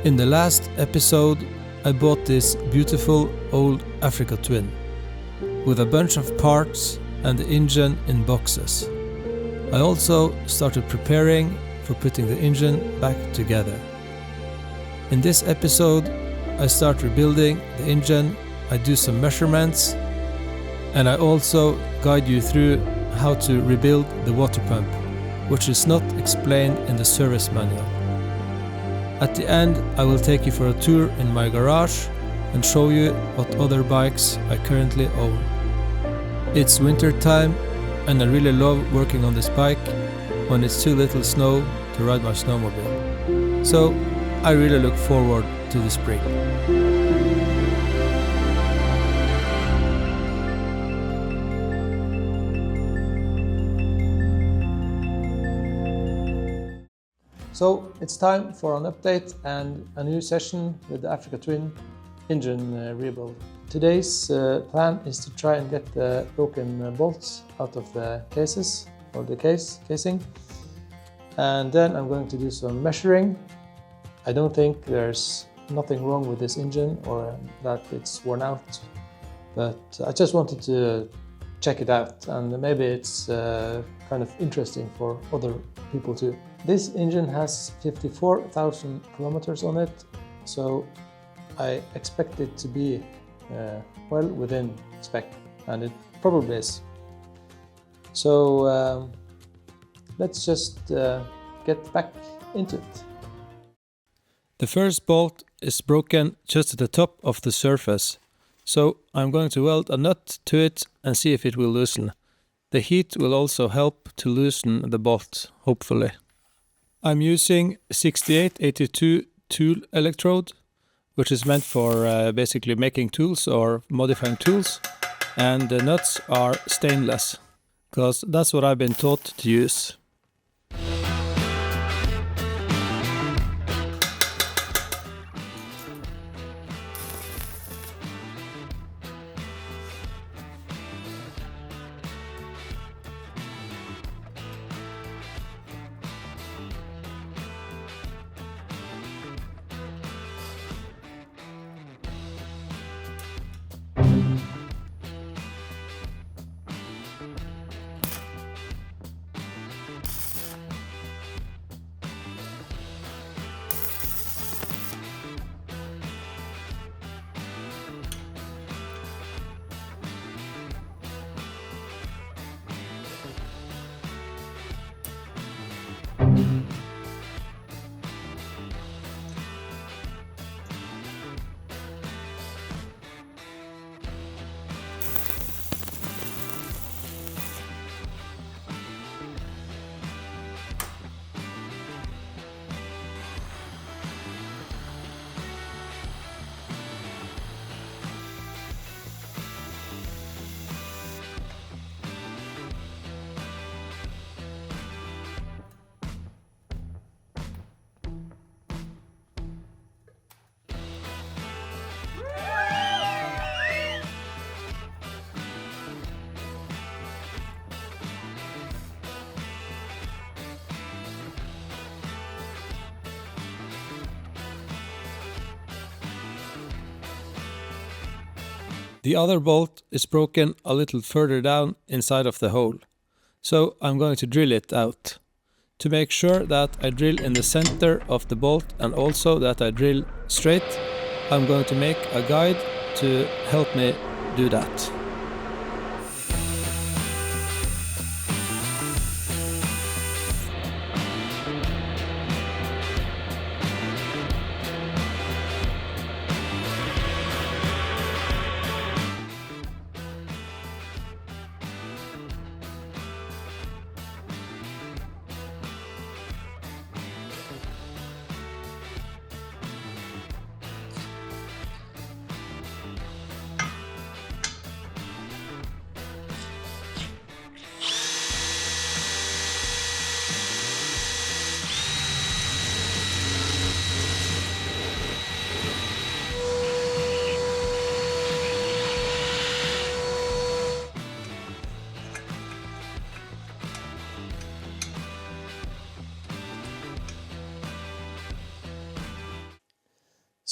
In the last episode, I bought this beautiful old Africa Twin with a bunch of parts and the engine in boxes. I also started preparing for putting the engine back together. In this episode, I start rebuilding the engine, I do some measurements, and I also guide you through how to rebuild the water pump, which is not explained in the service manual. At the end, I will take you for a tour in my garage and show you what other bikes I currently own. It's winter time and I really love working on this bike when it's too little snow to ride my snowmobile. So I really look forward to the spring. So it's time for an update and a new session with the Africa Twin engine rebuild. Today's plan is to try and get the broken bolts out of the cases or the casing, and then I'm going to do some measuring. I don't think there's nothing wrong with this engine or that it's worn out, but I just wanted to check it out, and maybe it's kind of interesting for other people too. This engine has 54,000 kilometers on it, so I expect it to be well within spec, and it probably is. So let's just get back into it. The first bolt is broken just at the top of the surface, so I'm going to weld a nut to it and see if it will loosen. The heat will also help to loosen the bolt, hopefully. I'm using 6882 tool electrode, which is meant for basically making tools or modifying tools, and the nuts are stainless, because that's what I've been taught to use. The other bolt is broken a little further down inside of the hole, so I'm going to drill it out. To make sure that I drill in the center of the bolt and also that I drill straight, I'm going to make a guide to help me do that.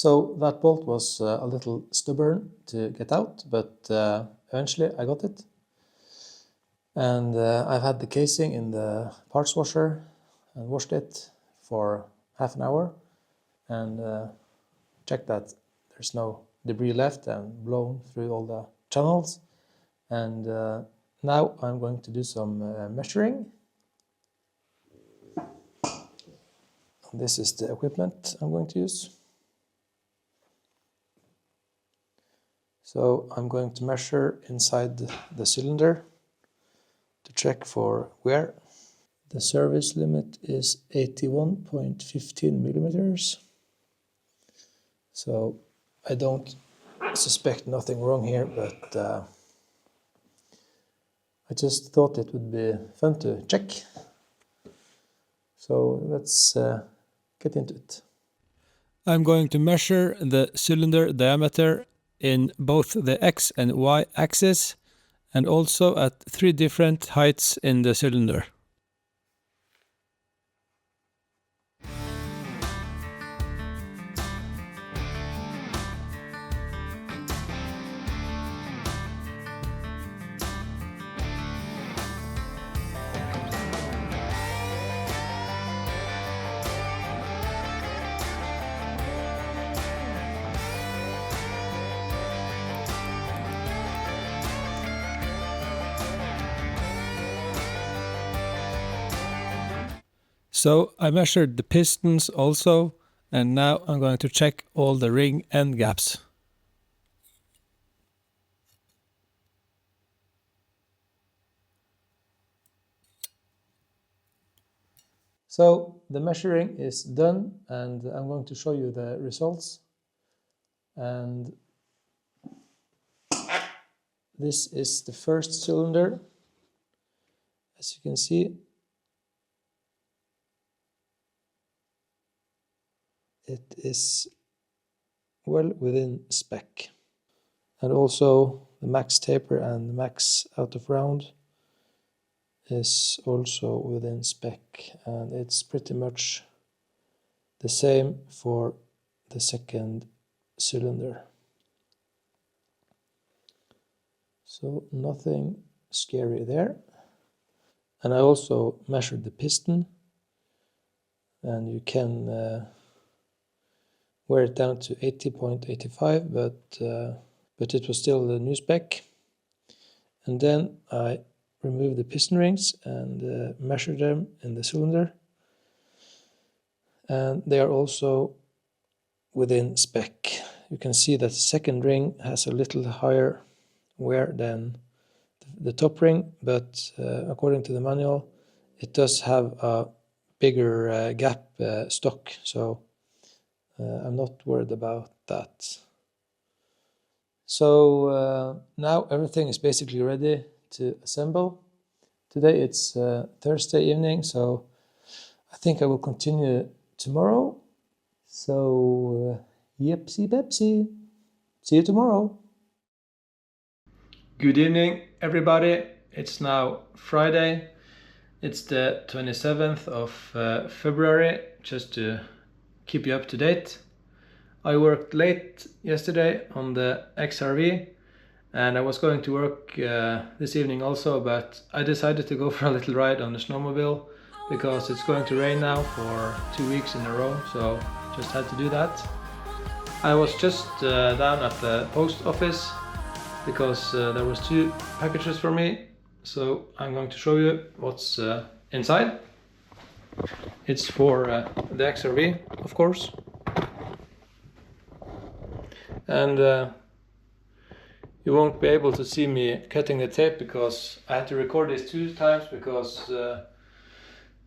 So that bolt was a little stubborn to get out, but eventually I got it. And I've had the casing in the parts washer and washed it for half an hour and checked that there's no debris left and blown through all the channels. And now I'm going to do some measuring. This is the equipment I'm going to use. So I'm going to measure inside the cylinder to check for wear. The service limit is 81.15 millimeters. So I don't suspect nothing wrong here, but I just thought it would be fun to check. So let's get into it. I'm going to measure the cylinder diameter in both the X and Y axis and also at 3 different heights in the cylinder. So I measured the pistons also, and now I'm going to check all the ring end gaps. So the measuring is done, and I'm going to show you the results. And this is the first cylinder. As you can see, it is well within spec. And also the max taper and the max out of round is also within spec, and it's pretty much the same for the second cylinder. So nothing scary there. And I also measured the piston, and you can wear it down to 80.85, but it was still the new spec. And then I removed the piston rings and measured them in the cylinder, and they are also within spec. You can see that the second ring has a little higher wear than the top ring, but according to the manual it does have a bigger gap stock, so I'm not worried about that. So now everything is basically ready to assemble. Today it's Thursday evening, so I think I will continue tomorrow. So yipsy bepsy, see you tomorrow. Good evening everybody, it's now Friday, it's the 27th of February, just to keep you up to date. I worked late yesterday on the XRV, and I was going to work this evening also, but I decided to go for a little ride on the snowmobile because it's going to rain now for 2 weeks in a row, so just had to do that. I was just down at the post office because there was 2 packages for me, so I'm going to show you what's inside. It's for the XRV, of course, and you won't be able to see me cutting the tape because I had to record this 2 times because the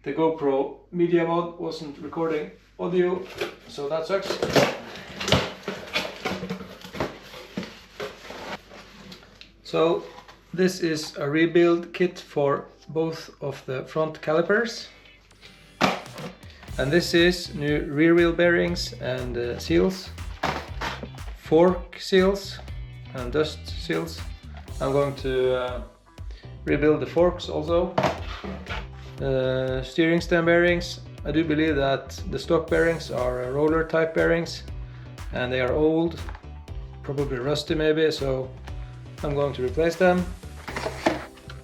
GoPro media mod wasn't recording audio, so that sucks. So this is a rebuild kit for both of the front calipers, and this is new rear wheel bearings and seals, fork seals and dust seals. I'm going to rebuild the forks also. Steering stem bearings, I do believe that the stock bearings are roller type bearings, and they are old, probably rusty maybe, so I'm going to replace them.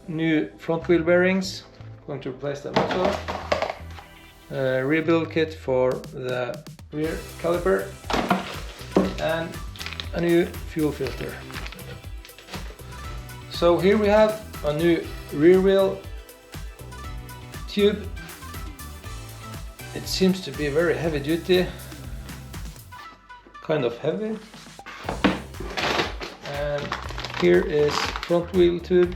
New front wheel bearings, going to replace them also. Rebuild kit for the rear caliper, and a new fuel filter. So here we have a new rear wheel tube. It seems to be very heavy duty, kind of heavy. And here is front wheel tube.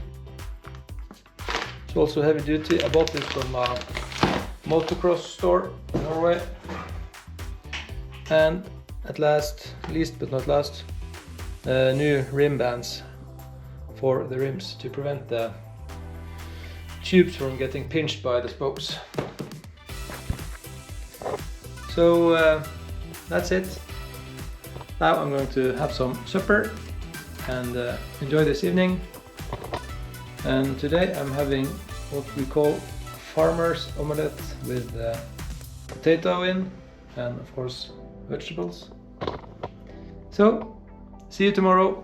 It's also heavy duty. I bought this from a motocross store in Norway. And at last, least but not last, new rim bands for the rims to prevent the tubes from getting pinched by the spokes. So that's it. Now I'm going to have some supper and enjoy this evening. And today I'm having what we call farmer's omelette with potato in, and of course vegetables. So, see you tomorrow.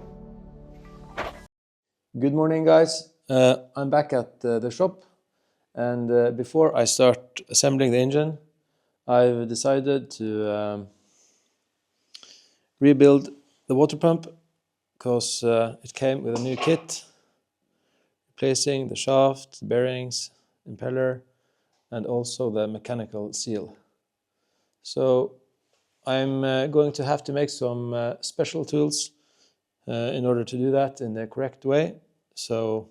Good morning, guys. I'm back at the shop, and before I start assembling the engine, I've decided to rebuild the water pump, because it came with a new kit, replacing the shaft, bearings, impeller, and also the mechanical seal. So I'm going to have to make some special tools in order to do that in the correct way. So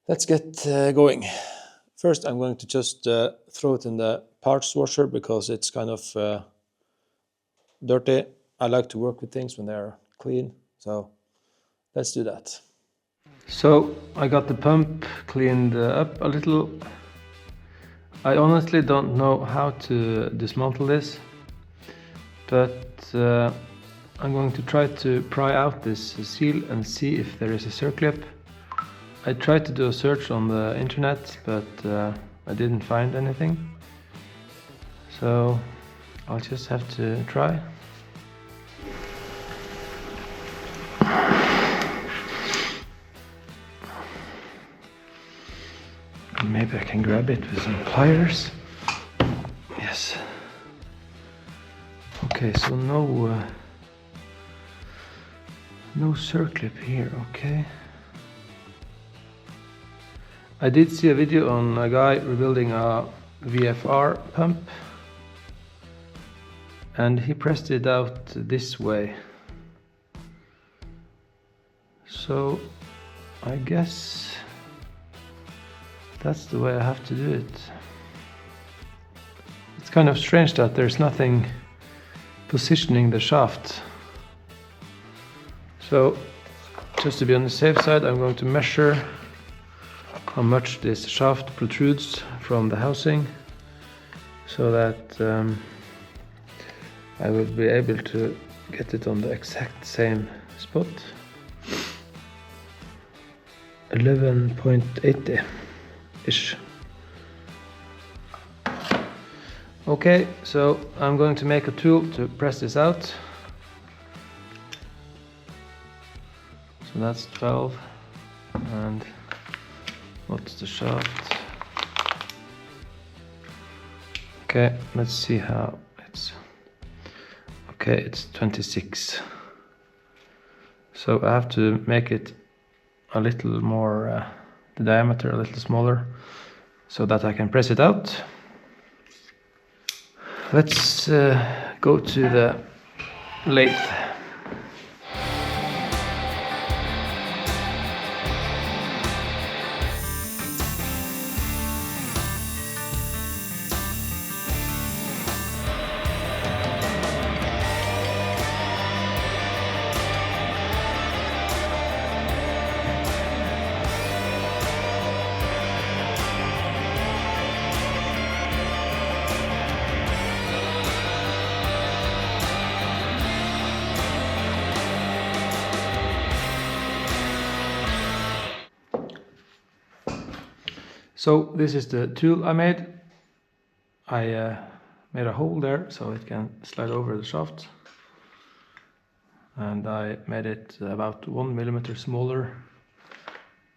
let's get going. First I'm going to just throw it in the parts washer, because it's kind of dirty. I like to work with things when they're clean, so let's do that. So I got the pump cleaned up a little. I honestly don't know how to dismantle this, but I'm going to try to pry out this seal and see if there is a circlip. I tried to do a search on the internet, but I didn't find anything, so I'll just have to try. Maybe I can grab it with some pliers. Yes. Okay, so no circlip here. Okay. I did see a video on a guy rebuilding a VFR pump, and he pressed it out this way. So I guess that's the way I have to do it. It's kind of strange that there's nothing positioning the shaft. So just to be on the safe side, I'm going to measure how much this shaft protrudes from the housing, so that I will be able to get it on the exact same spot. 11.80 ish. Okay, so I'm going to make a tool to press this out. So that's 12, and what's the shaft? Okay, let's see how it's. Okay, it's 26. So I have to make it a little more, the diameter a little smaller, so that I can press it out. Let's go to the lathe. So this is the tool I made. I made a hole there so it can slide over the shaft. and I made it about 1 millimeter smaller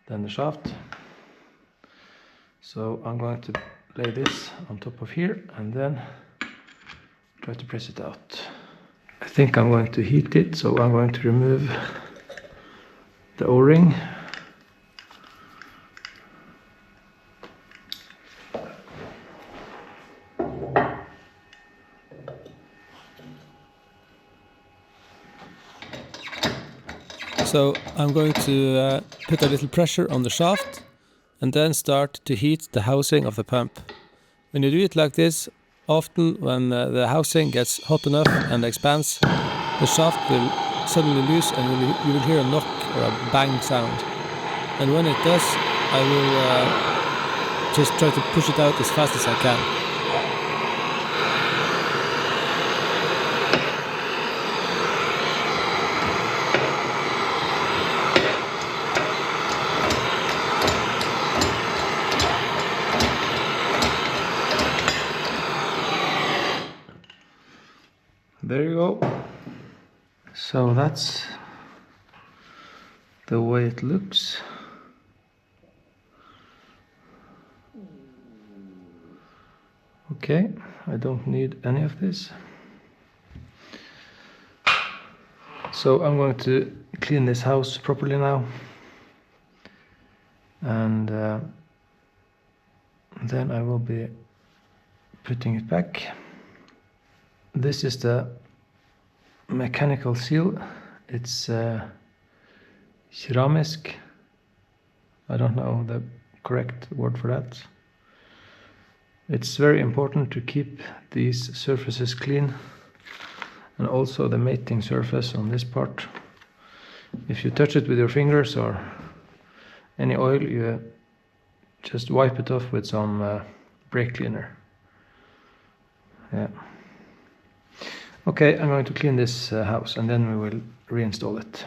than the shaft. So I'm going to lay this on top of here and then try to press it out. I think I'm going to heat it, so I'm going to remove the O-ring. So I'm going to put a little pressure on the shaft and then start to heat the housing of the pump. When you do it like this, often when the housing gets hot enough and expands, the shaft will suddenly loose and you will hear a knock or a bang sound. And when it does, I will just try to push it out as fast as I can. There you go. So that's the way it looks. Okay, I don't need any of this. So I'm going to clean this house properly now, and then I will be putting it back. This is the mechanical seal. It's ceramic. I don't know the correct word for that. It's very important to keep these surfaces clean, and also the mating surface on this part. If you touch it with your fingers or any oil, you just wipe it off with some brake cleaner. Yeah. Okay, I'm going to clean this house and then we will reinstall it.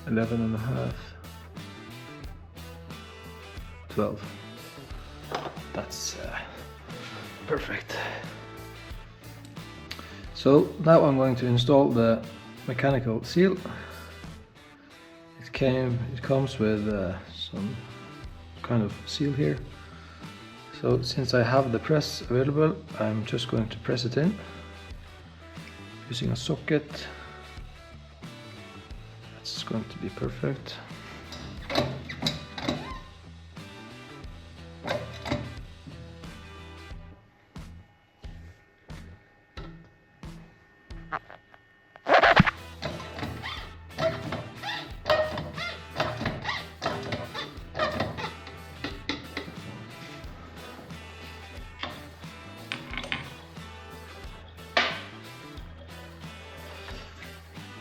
$11.5, 12. That's perfect. So now I'm going to install the mechanical seal. It comes with some kind of seal here. So since I have the press available, I'm just going to press it in using a socket. It's going to be perfect.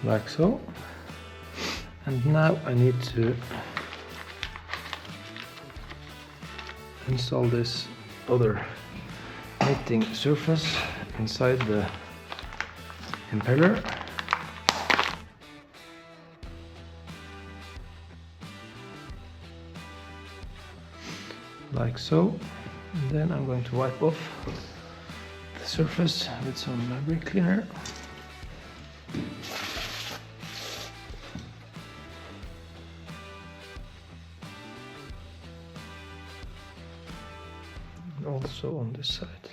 Like so. And now I need to install this other mating surface inside the impeller. Like so. And then I'm going to wipe off the surface with some brake cleaner. Also on this side.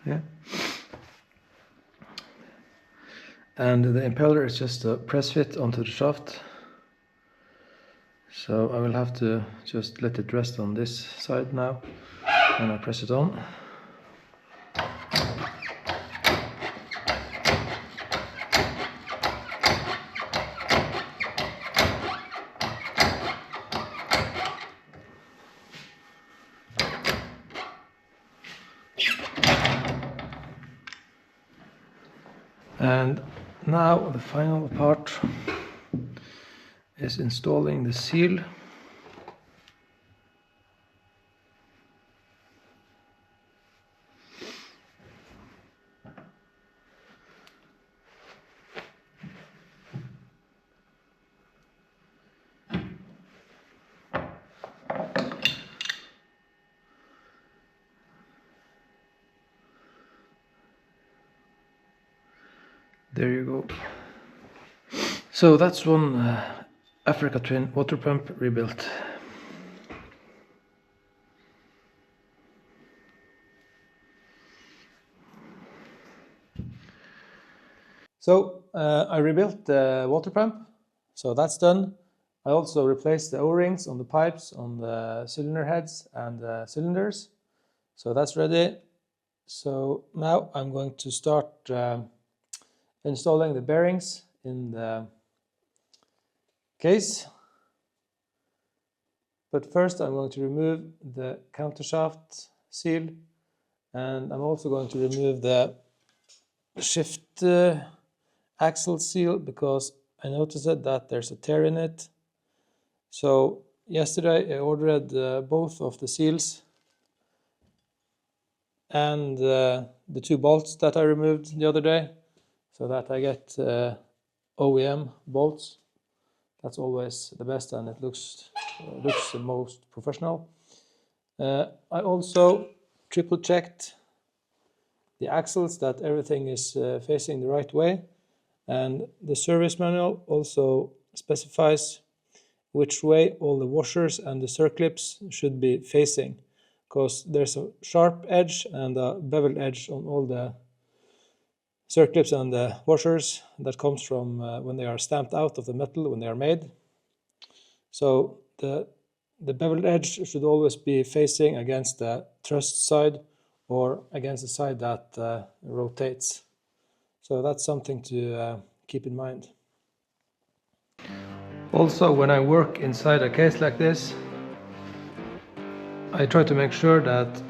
Yeah. And the impeller is just a press fit onto the shaft. So I will have to just let it rest on this side now when I press it on. And now the final part is installing the seal. There you go. So that's one Africa Twin water pump rebuilt. So I rebuilt the water pump, so that's done. I also replaced the O-rings on the pipes, on the cylinder heads and the cylinders. So that's ready. So now I'm going to start installing the bearings in the case. But first I'm going to remove the countershaft seal, and I'm also going to remove the shift axle seal because I noticed that there's a tear in it. So yesterday I ordered both of the seals and the two bolts that I removed the other day, so that I get OEM bolts. That's always the best, and it looks the most professional. I also triple checked the axles that everything is facing the right way, and the service manual also specifies which way all the washers and the circlips should be facing, because there's a sharp edge and a beveled edge on all the circlips and the washers that comes from when they are stamped out of the metal when they are made. So the beveled edge should always be facing against the thrust side or against the side that rotates. So that's something to keep in mind. Also, when I work inside a case like this, I try to make sure that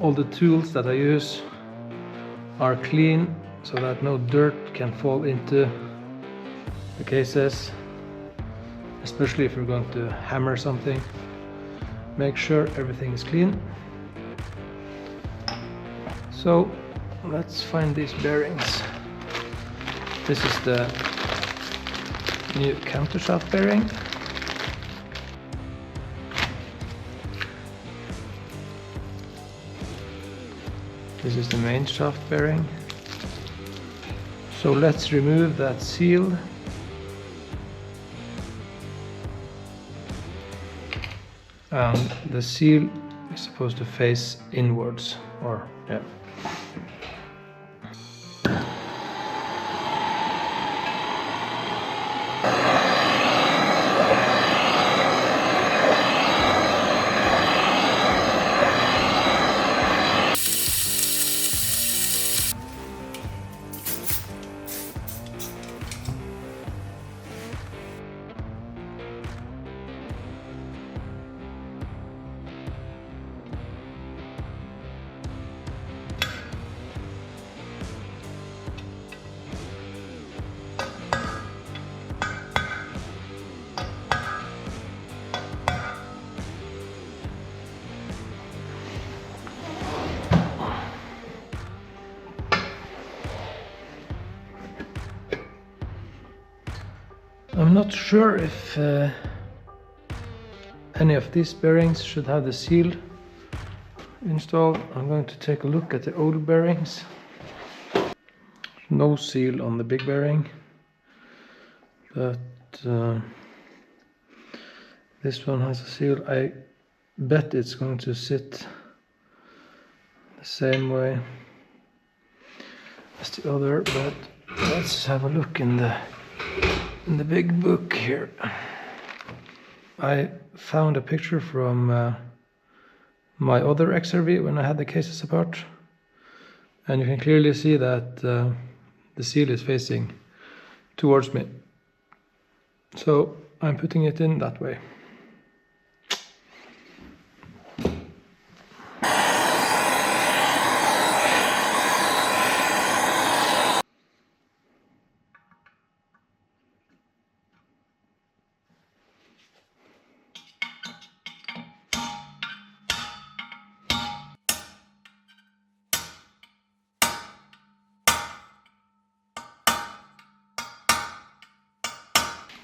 all the tools that I use are clean so that no dirt can fall into the cases, especially if you're going to hammer something. Make sure everything is clean. So let's find these bearings. This is the new countershaft bearing. This is the main shaft bearing. So let's remove that seal. And the seal is supposed to face inwards, or yeah. I'm not sure if any of these bearings should have the seal installed. I'm going to take a look at the old bearings. No seal on the big bearing, but this one has a seal. I bet it's going to sit the same way as the other, but let's have a look in the big book here. I found a picture from my other XRV when I had the cases apart, and you can clearly see that the seal is facing towards me. So I'm putting it in that way.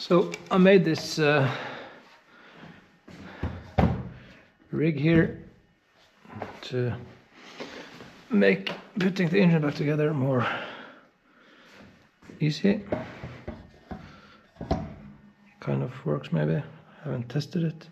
So I made this rig here to make putting the engine back together more easy. Kind of works maybe, I haven't tested it.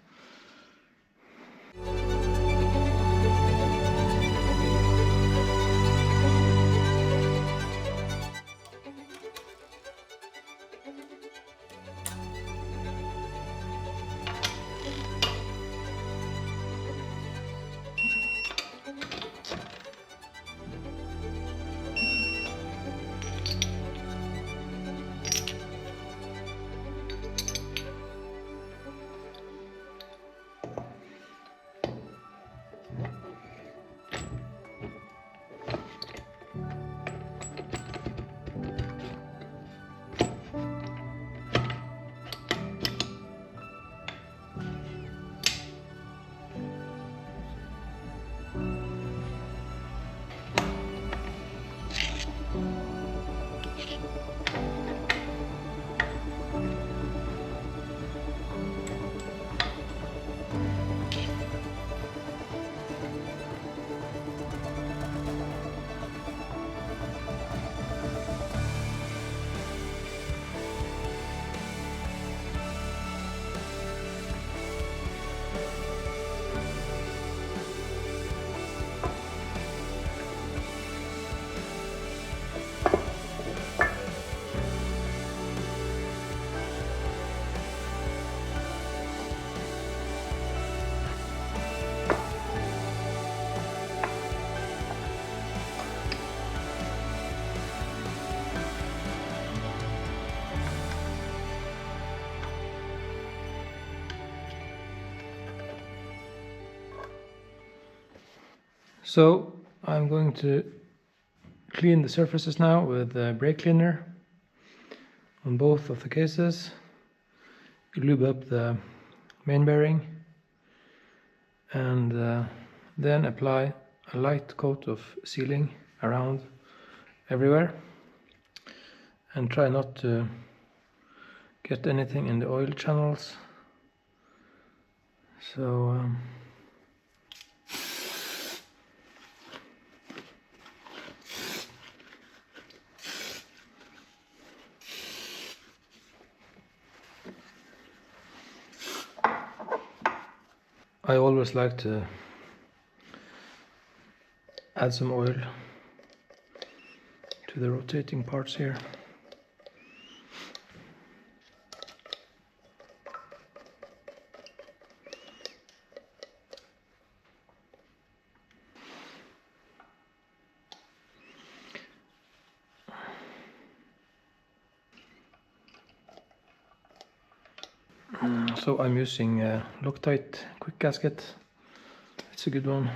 So I'm going to clean the surfaces now with a brake cleaner on both of the cases, lube up the main bearing, and then apply a light coat of sealing around everywhere, and try not to get anything in the oil channels. So I always like to add some oil to the rotating parts here. So I'm using Loctite quick gasket. It's a good one.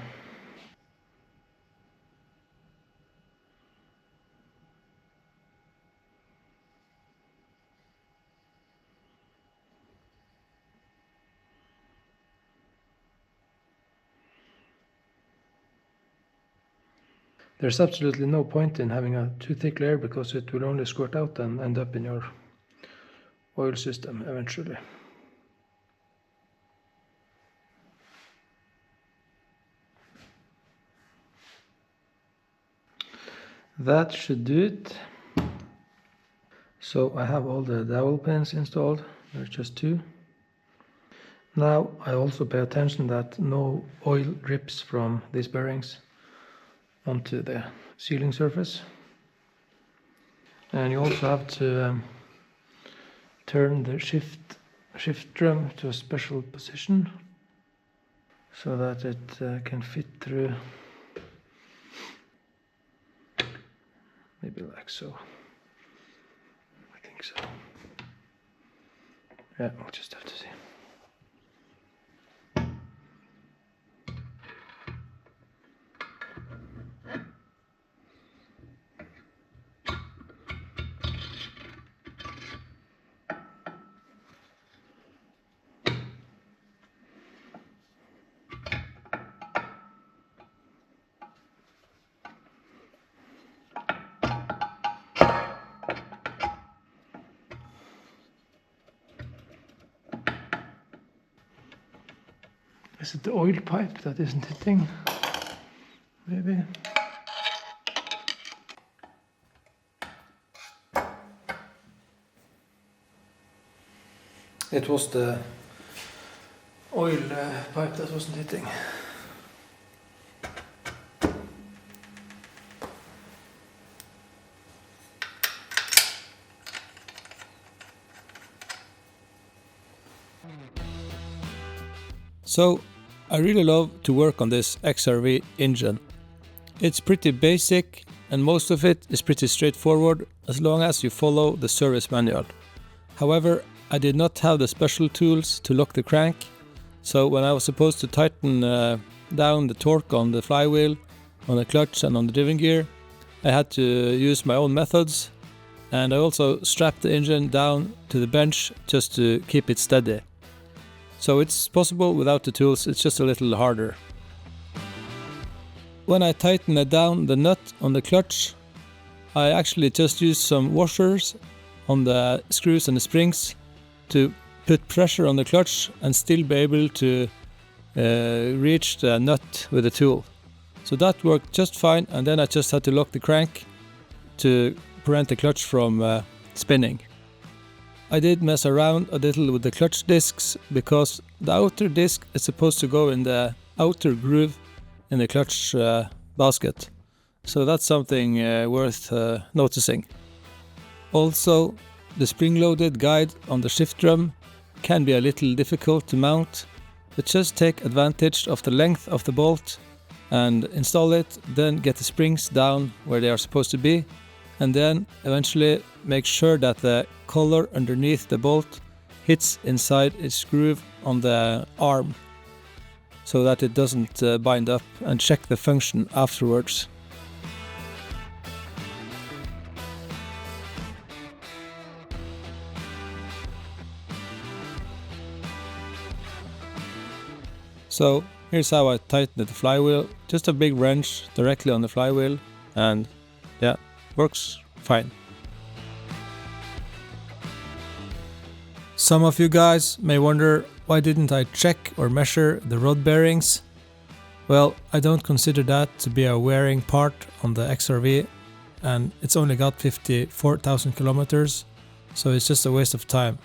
There's absolutely no point in having a too thick layer, because it will only squirt out and end up in your oil system eventually. That should do it. So I have all the dowel pins installed. There's just 2. Now I also pay attention that no oil drips from these bearings onto the sealing surface. And you also have to turn the shift drum to a special position so that it can fit through. Maybe like so. I think so. Yeah, we'll just have to see. Is it the oil pipe that isn't hitting? Maybe. It was the oil pipe that wasn't hitting. So, I really love to work on this XRV engine. It's pretty basic and most of it is pretty straightforward as long as you follow the service manual. However, I did not have the special tools to lock the crank, so when I was supposed to tighten down the torque on the flywheel, on the clutch and on the driven gear, I had to use my own methods, and I also strapped the engine down to the bench just to keep it steady. So it's possible without the tools, it's just a little harder. When I tightened down the nut on the clutch, I actually just used some washers on the screws and the springs to put pressure on the clutch and still be able to reach the nut with the tool. So that worked just fine, and then I just had to lock the crank to prevent the clutch from spinning. I did mess around a little with the clutch discs because the outer disc is supposed to go in the outer groove in the clutch basket. So that's something worth noticing. Also, the spring-loaded guide on the shift drum can be a little difficult to mount, but just take advantage of the length of the bolt and install it, then get the springs down where they are supposed to be, and then eventually make sure that the collar underneath the bolt hits inside its groove on the arm so that it doesn't bind up, and check the function afterwards. So here's how I tightened the flywheel, just a big wrench directly on the flywheel, and yeah, works fine. Some of you guys may wonder, why didn't I check or measure the rod bearings? Well, I don't consider that to be a wearing part on the XRV, and it's only got 54,000 kilometers, so it's just a waste of time.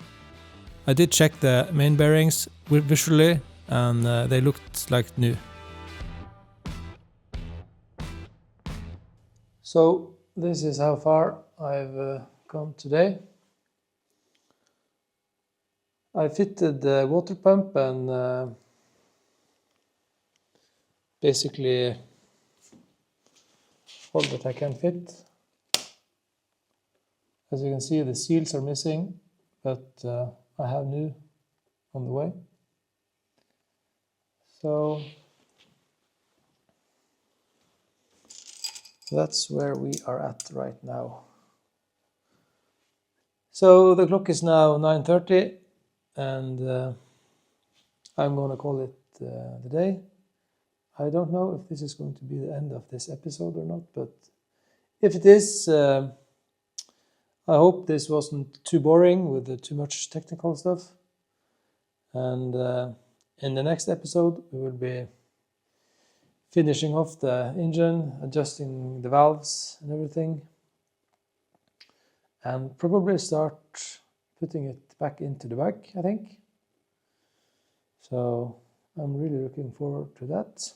I did check the main bearings visually, and they looked like new. So this is how far I've come today. I fitted the water pump and basically all that I can fit. As you can see, the seals are missing, but I have new on the way. So that's where we are at right now. So the clock is now 9:30, and I'm going to call it the day. I don't know if this is going to be the end of this episode or not, but if it is, I hope this wasn't too boring with too much technical stuff. And in the next episode, we will be finishing off the engine, adjusting the valves and everything, and probably start putting it back into the bike, I think. So I'm really looking forward to that.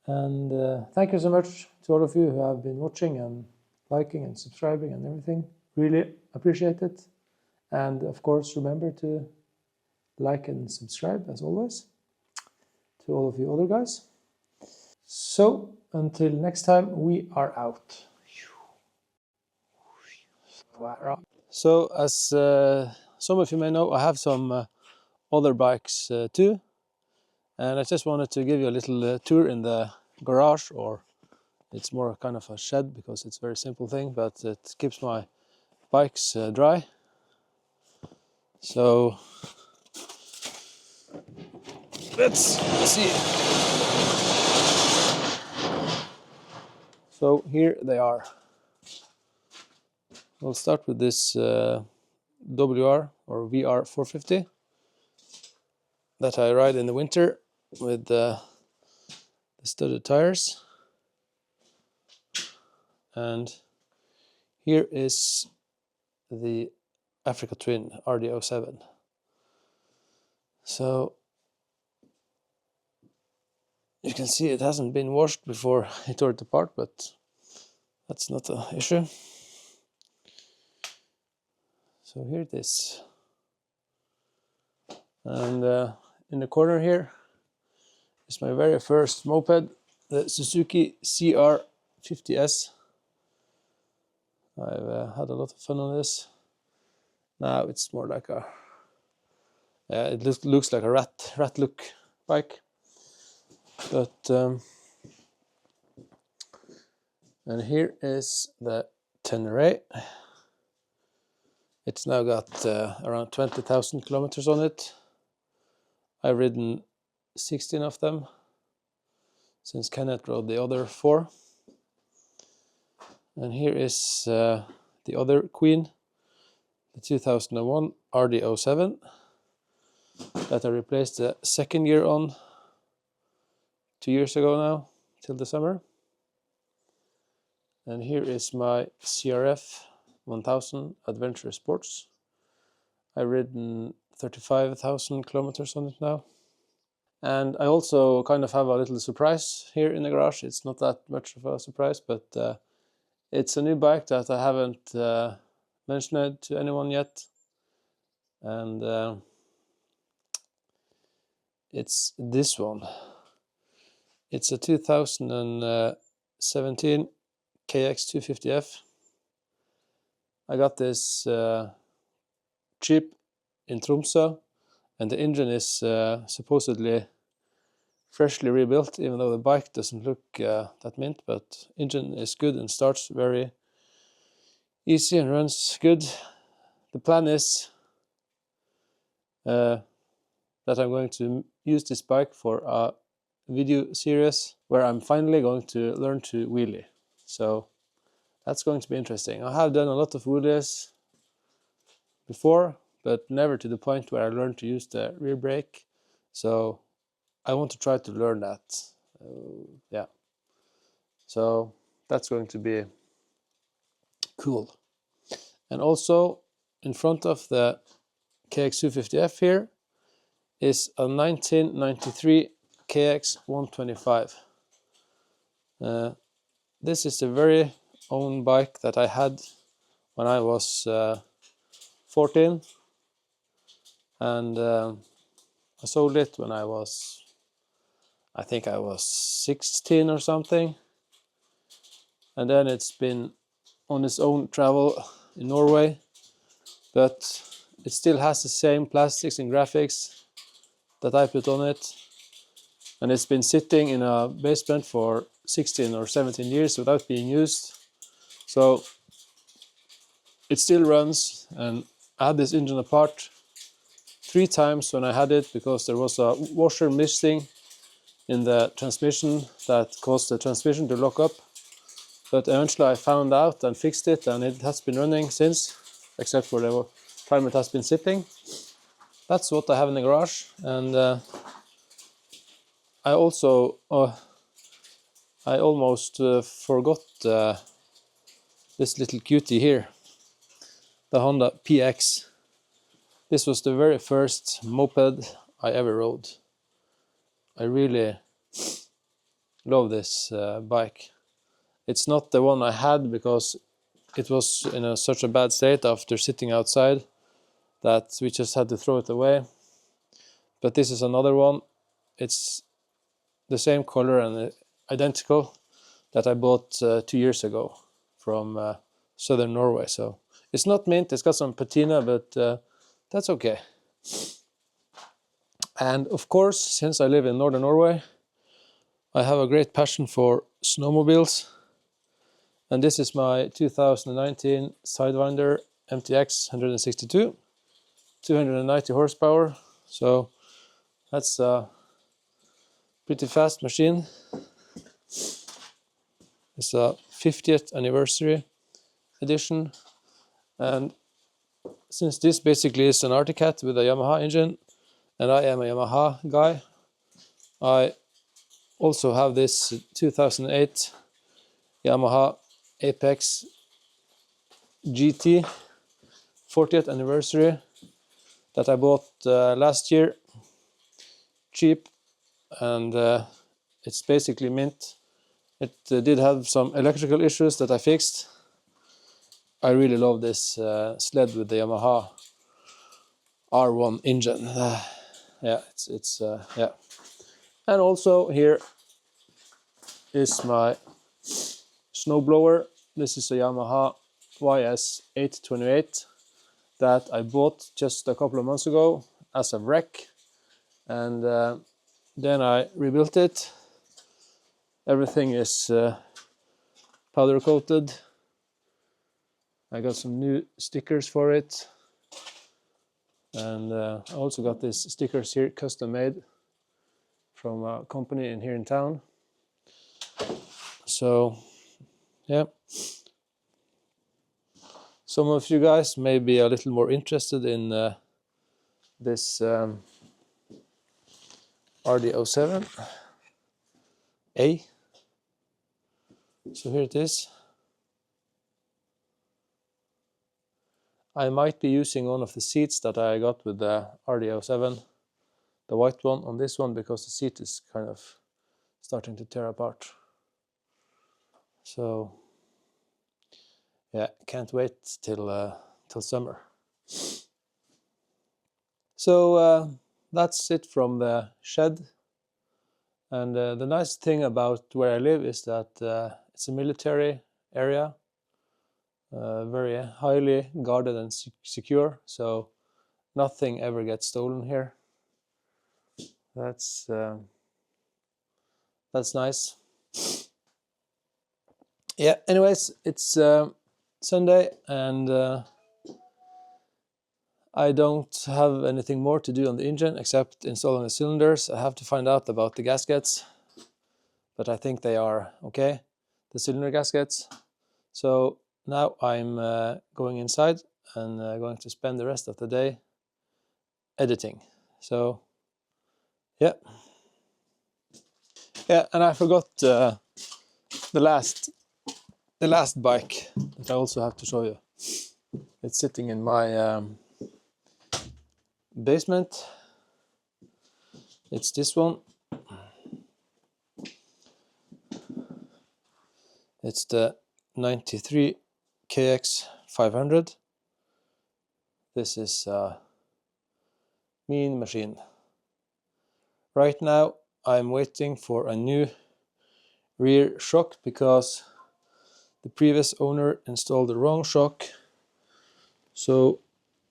And thank you so much to all of you who have been watching and liking and subscribing and everything. Really appreciate it. And of course, remember to like and subscribe as always to all of you other guys. So until next time, we are out. So as some of you may know, I have some other bikes too, and I just wanted to give you a little tour in the garage, or it's more kind of a shed because it's a very simple thing, but it keeps my bikes dry. So let's see. So here they are. We'll start with this WR or VR450. that I ride in the winter with the studded tires. And here is the Africa Twin RD07. So you can see it hasn't been washed before I tore it apart, but that's not an issue. So here it is. And in the corner here is my very first moped, the Suzuki CR50S. I've had a lot of fun on this. Now it's more like a, it looks like a rat look bike. But and here is the Tenere. It's now got around 20,000 kilometers on it. I've ridden 16 of them since Kenneth rode the other 4. And here is the other Queen, the 2001 RD07 that I replaced the second gear on 2 years ago now, till the summer. And here is my CRF 1000 Adventure Sports. I've ridden 35,000 kilometers on it now. And I also kind of have a little surprise here in the garage. It's not that much of a surprise, but it's a new bike that I haven't mentioned to anyone yet. And it's this one. It's a 2017 KX250F. I got this cheap in Tromsø, and the engine is supposedly freshly rebuilt, even though the bike doesn't look that mint, but engine is good and starts very easy and runs good. The plan is that I'm going to use this bike for a video series where I'm finally going to learn to wheelie. So that's going to be interesting. I have done a lot of wheelies before, but never to the point where I learned to use the rear brake. So I want to try to learn that. Yeah. So that's going to be cool. And also in front of the KX250F here is a 1993 KX125. This is the very own bike that I had when I was 14, and I sold it when I think I was 16 or something, and then it's been on its own travel in Norway, but it still has the same plastics and graphics that I put on it, and it's been sitting in a basement for 16 or 17 years without being used. So it still runs, and I had this engine apart 3 times when I had it because there was a washer missing in the transmission that caused the transmission to lock up. But eventually I found out and fixed it, and it has been running since, except for the time it has been sitting. That's what I have in the garage. And I also I almost forgot this little cutie here, the Honda PX. This was the very first moped I ever rode. I really love this bike. It's not the one I had because it was in such a bad state after sitting outside that we just had to throw it away. But this is another one. It's the same color and identical that I bought 2 years ago from southern Norway. So it's not mint, it's got some patina, but that's okay. And of course, since I live in northern Norway, I have a great passion for snowmobiles. And this is my 2019 Sidewinder MTX 162, 290 horsepower. So that's a pretty fast machine. It's a 50th anniversary edition. And since this basically is an Arctic Cat with a Yamaha engine, and I am a Yamaha guy. I also have this 2008 Yamaha Apex GT 40th anniversary that I bought last year, cheap, and it's basically mint. It did have some electrical issues that I fixed. I really love this sled with the Yamaha R1 engine. Yeah, it's yeah. And also here is my snowblower. This is a Yamaha YS828 that I bought just a couple of months ago as a wreck, and then I rebuilt it. Everything is powder coated. I got some new stickers for it, and I also got these stickers here custom made from a company here in town. So yeah, some of you guys may be a little more interested in this RD07A. So here it is. I might be using one of the seats that I got with the RD07, the white one, on this one, because the seat is kind of starting to tear apart. So yeah, can't wait till summer. So that's it from the shed. And the nice thing about where I live is that it's a military area, very highly guarded and secure, so nothing ever gets stolen here. That's nice. Yeah, anyways, it's Sunday, and I don't have anything more to do on the engine except installing the cylinders. I have to find out about the gaskets, but I think they are okay, the cylinder gaskets. So now I'm going inside and going to spend the rest of the day editing. So yeah, and I forgot the last bike that I also have to show you. It's sitting in my basement. It's this one. It's the 93 KX500. This is a mean machine. Right now I'm waiting for a new rear shock because the previous owner installed the wrong shock, so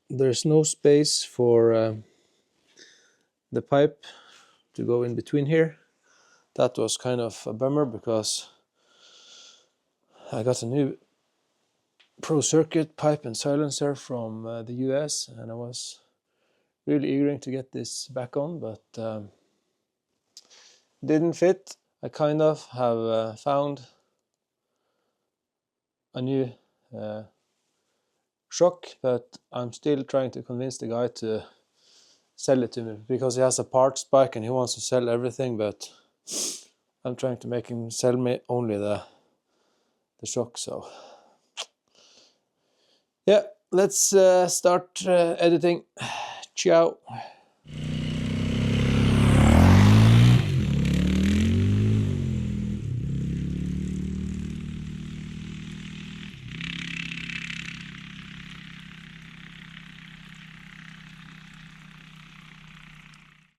there's no space for the pipe to go in between here. That was kind of a bummer because I got a new Pro Circuit pipe and silencer from the US, and I was really eager to get this back on, but didn't fit. I kind of have found a new shock, but I'm still trying to convince the guy to sell it to me because he has a parts bike and he wants to sell everything, but I'm trying to make him sell me only the shock. So yeah, let's start editing. Ciao.